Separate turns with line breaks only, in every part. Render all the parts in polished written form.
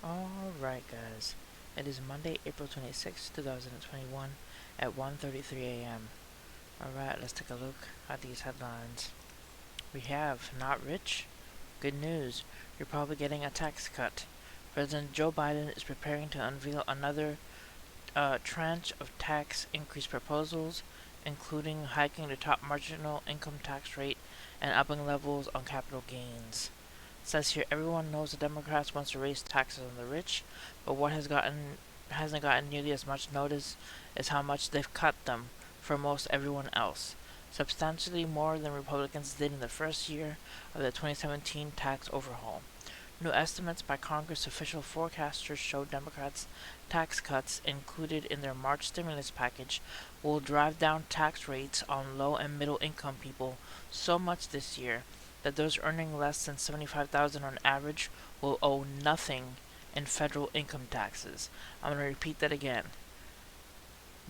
Alright guys, it is Monday, April 26, 2021 at 1:33 a.m. Alright, let's take a look at these headlines. We have not rich. Good news, you're probably getting a tax cut. President Joe Biden is preparing to unveil another tranche of tax increase proposals, including hiking the top marginal income tax rate and upping levels on capital gains. It says here everyone knows the Democrats wants to raise taxes on the rich, but what hasn't gotten nearly as much notice is how much they've cut them for most everyone else. Substantially more than Republicans did in the first year of the 2017 tax overhaul. New estimates by Congress official forecasters show Democrats' tax cuts included in their March stimulus package will drive down tax rates on low and middle income people so much this year that those earning less than $75,000 on average will owe nothing in federal income taxes. I'm going to repeat that again.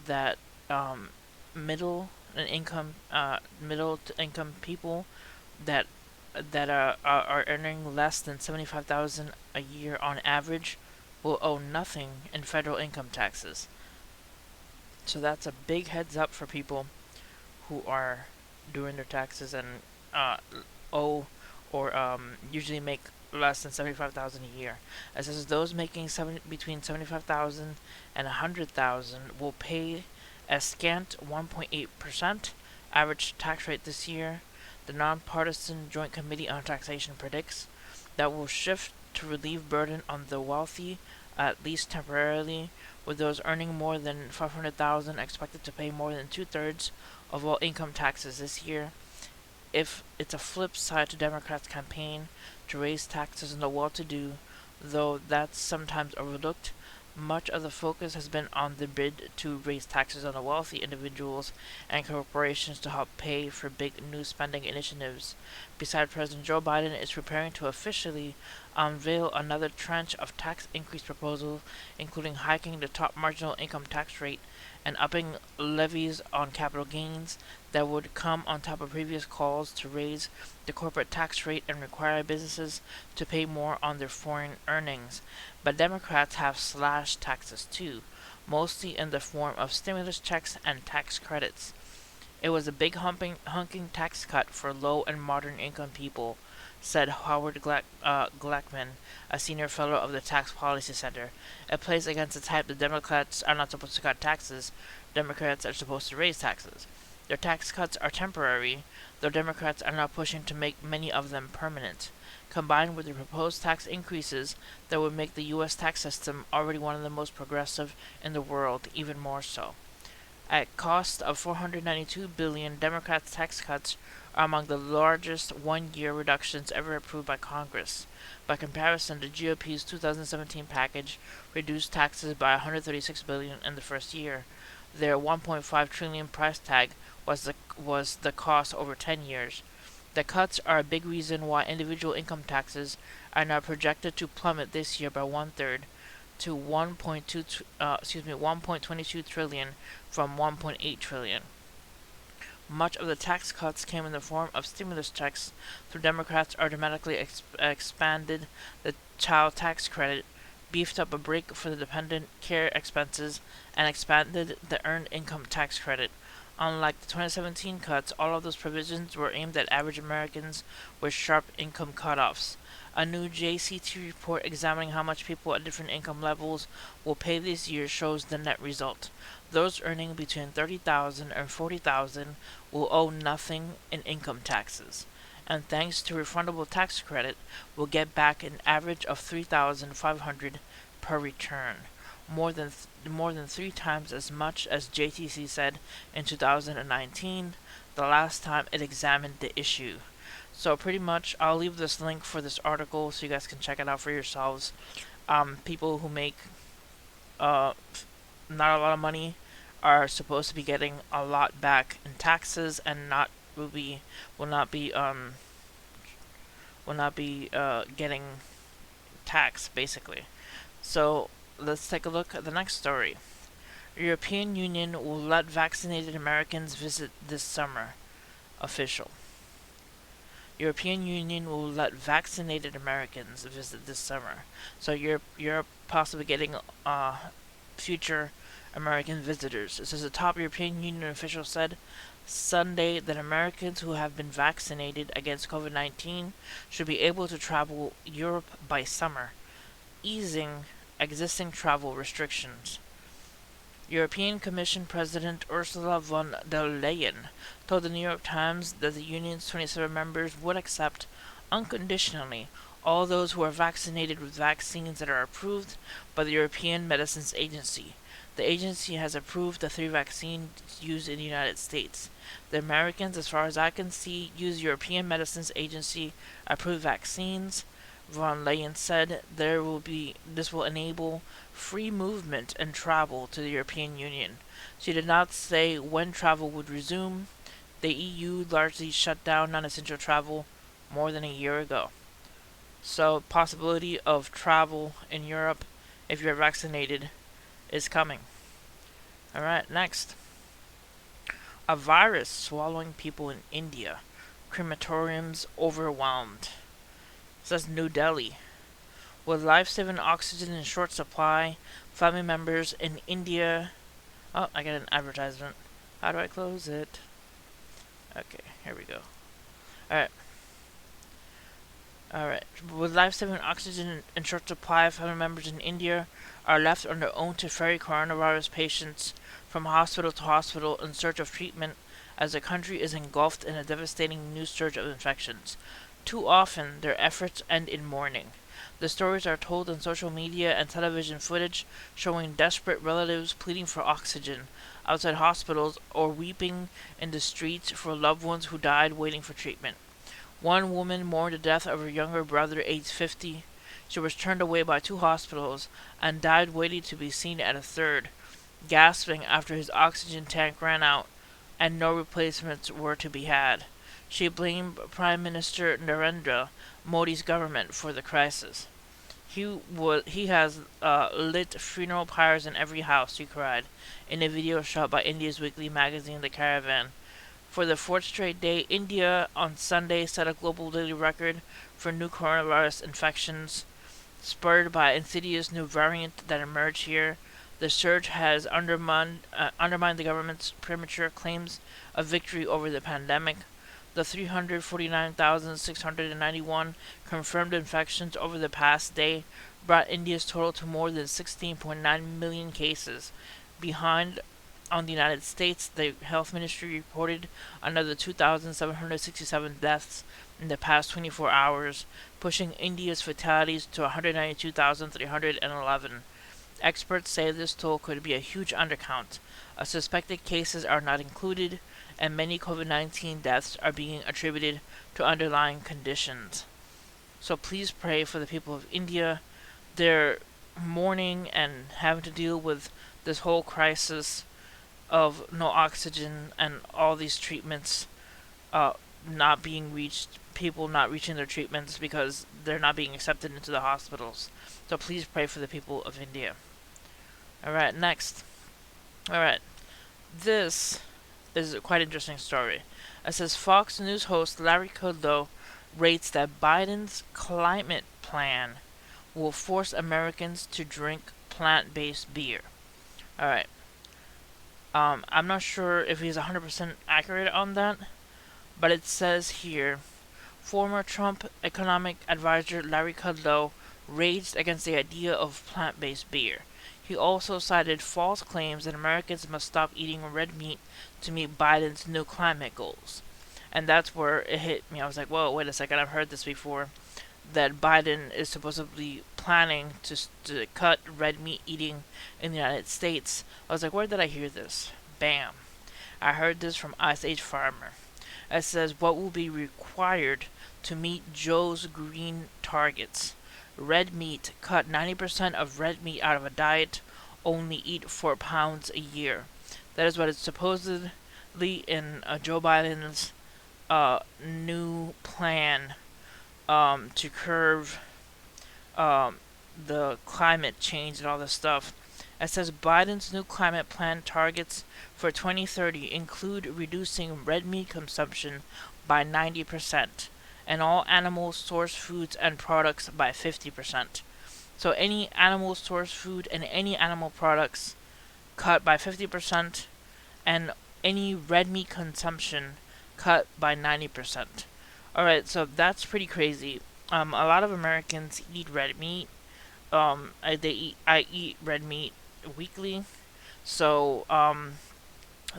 That middle to income people that are earning less than $75,000 a year on average will owe nothing in federal income taxes. So that's a big heads up for people who are doing their taxes and owe or usually make less than $75,000 a year. It says those making between $75,000 and $100,000 will pay a scant 1.8% average tax rate this year. The nonpartisan Joint Committee on Taxation predicts that will shift to relieve burden on the wealthy, at least temporarily, with those earning more than $500,000 expected to pay more than two-thirds of all income taxes this year. If it's a flip side to Democrats' campaign to raise taxes on the well-to-do, though that's sometimes overlooked, much of the focus has been on the bid to raise taxes on the wealthy individuals and corporations to help pay for big new spending initiatives. Besides, President Joe Biden is preparing to officially unveil another tranche of tax increase proposals, including hiking the top marginal income tax rate and upping levies on capital gains that would come on top of previous calls to raise the corporate tax rate and require businesses to pay more on their foreign earnings. But Democrats have slashed taxes too, mostly in the form of stimulus checks and tax credits. It was a big hunking tax cut for low and moderate income people, said Howard Glackman, a senior fellow of the Tax Policy Center. It plays against the type that Democrats are not supposed to cut taxes, Democrats are supposed to raise taxes. Their tax cuts are temporary, though Democrats are now pushing to make many of them permanent. Combined with the proposed tax increases that would make the U.S. tax system, already one of the most progressive in the world, even more so. At cost of $492 billion, Democrats' tax cuts are among the largest one-year reductions ever approved by Congress. By comparison, the GOP's 2017 package reduced taxes by $136 billion in the first year. Their $1.5 trillion price tag was the cost over 10 years. The cuts are a big reason why individual income taxes are now projected to plummet this year by one-third to 1.22 trillion from 1.8 trillion. Much of the tax cuts came in the form of stimulus checks, so Democrats are dramatically expanded the child tax credit, beefed up a break for the dependent care expenses, and expanded the earned income tax credit. Unlike the 2017 cuts, all of those provisions were aimed at average Americans with sharp income cutoffs. A new JCT report examining how much people at different income levels will pay this year shows the net result. Those earning between $30,000 and $40,000 will owe nothing in income taxes, and thanks to refundable tax credit, will get back an average of $3,500 per return, more than 3 times as much as JTC said in 2019, the last time it examined the issue. So pretty much, I'll leave this link for this article so you guys can check it out for yourselves. People who make not a lot of money are supposed to be getting a lot back in taxes and will not be getting taxed basically. So let's take a look at the next story. European Union will let vaccinated Americans visit this summer. Official. European Union will let vaccinated Americans visit this summer. So you're possibly getting future American visitors. It says a top European Union official said Sunday that Americans who have been vaccinated against COVID-19 should be able to travel Europe by summer, easing existing travel restrictions. European Commission President Ursula von der Leyen told the New York Times that the Union's 27 members would accept, unconditionally, all those who are vaccinated with vaccines that are approved by the European Medicines Agency. The agency has approved the 3 vaccines used in the United States. The Americans, as far as I can see, use European Medicines Agency approved vaccines. Von Leyen said this will enable free movement and travel to the European Union. She did not say when travel would resume. The EU largely shut down non-essential travel more than a year ago. So possibility of travel in Europe if you're vaccinated is coming. Alright, next. A virus swallowing people in India. Crematoriums overwhelmed. Says New Delhi. With life-saving oxygen in short supply, family members in India... Oh, I got an advertisement. How do I close it? Okay, here we go. Alright. With life-saving oxygen in short supply, family members in India are left on their own to ferry coronavirus patients from hospital to hospital in search of treatment as the country is engulfed in a devastating new surge of infections. Too often, their efforts end in mourning. The stories are told on social media and television footage showing desperate relatives pleading for oxygen outside hospitals or weeping in the streets for loved ones who died waiting for treatment. One woman mourned the death of her younger brother, aged 50. She was turned away by 2 hospitals and died waiting to be seen at a third, gasping after his oxygen tank ran out and no replacements were to be had. She blamed Prime Minister Narendra Modi's government for the crisis. He has lit funeral pyres in every house, she cried, in a video shot by India's weekly magazine The Caravan. For the 4th straight day, India on Sunday set a global daily record for new coronavirus infections, spurred by an insidious new variant that emerged here. The surge has undermined the government's premature claims of victory over the pandemic. The 349,691 confirmed infections over the past day brought India's total to more than 16.9 million cases. Behind on the United States, the health ministry reported another 2,767 deaths in the past 24 hours, pushing India's fatalities to 192,311. Experts say this toll could be a huge undercount. Suspected cases are not included, and many COVID-19 deaths are being attributed to underlying conditions. So please pray for the people of India. They're mourning and having to deal with this whole crisis of no oxygen and all these treatments not being reached, people not reaching their treatments because they're not being accepted into the hospitals. So please pray for the people of India. Alright, next. Alright, this is a quite interesting story. It says Fox News host Larry Kudlow rates that Biden's climate plan will force Americans to drink plant-based beer. Alright. I'm not sure if he's 100% accurate on that, but it says here, former Trump economic advisor Larry Kudlow raged against the idea of plant-based beer. He also cited false claims that Americans must stop eating red meat to meet Biden's new climate goals. And that's where it hit me. I was like, whoa, wait a second, I've heard this before. That Biden is supposedly planning to cut red meat eating in the United States. I was like, where did I hear this? Bam. I heard this from Ice Age Farmer. It says, what will be required to meet Joe's green targets? Red meat. Cut 90% of red meat out of a diet. Only eat 4 pounds a year. That is what is supposedly in Joe Biden's new plan to curb the climate change and all this stuff. It says Biden's new climate plan targets for 2030 include reducing red meat consumption by 90%, and all animal source foods and products by 50%. So any animal source food and any animal products cut by 50%, and any red meat consumption cut by 90%. Alright, so that's pretty crazy. A lot of Americans eat red meat. I eat red meat weekly. So,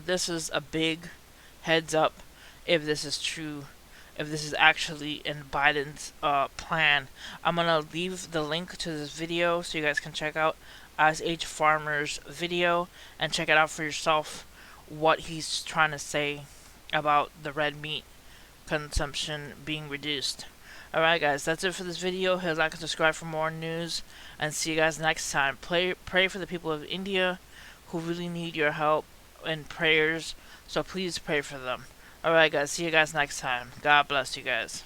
this is a big heads up if this is true, if this is actually in Biden's plan. I'm gonna leave the link to this video so you guys can check out SH Farmer's video and check it out for yourself what he's trying to say about the red meat consumption being reduced. Alright guys, that's it for this video. Hit like and subscribe for more news, and see you guys next time. Pray for the people of India who really need your help and prayers, so please pray for them. Alright guys, see you guys next time. God bless you guys.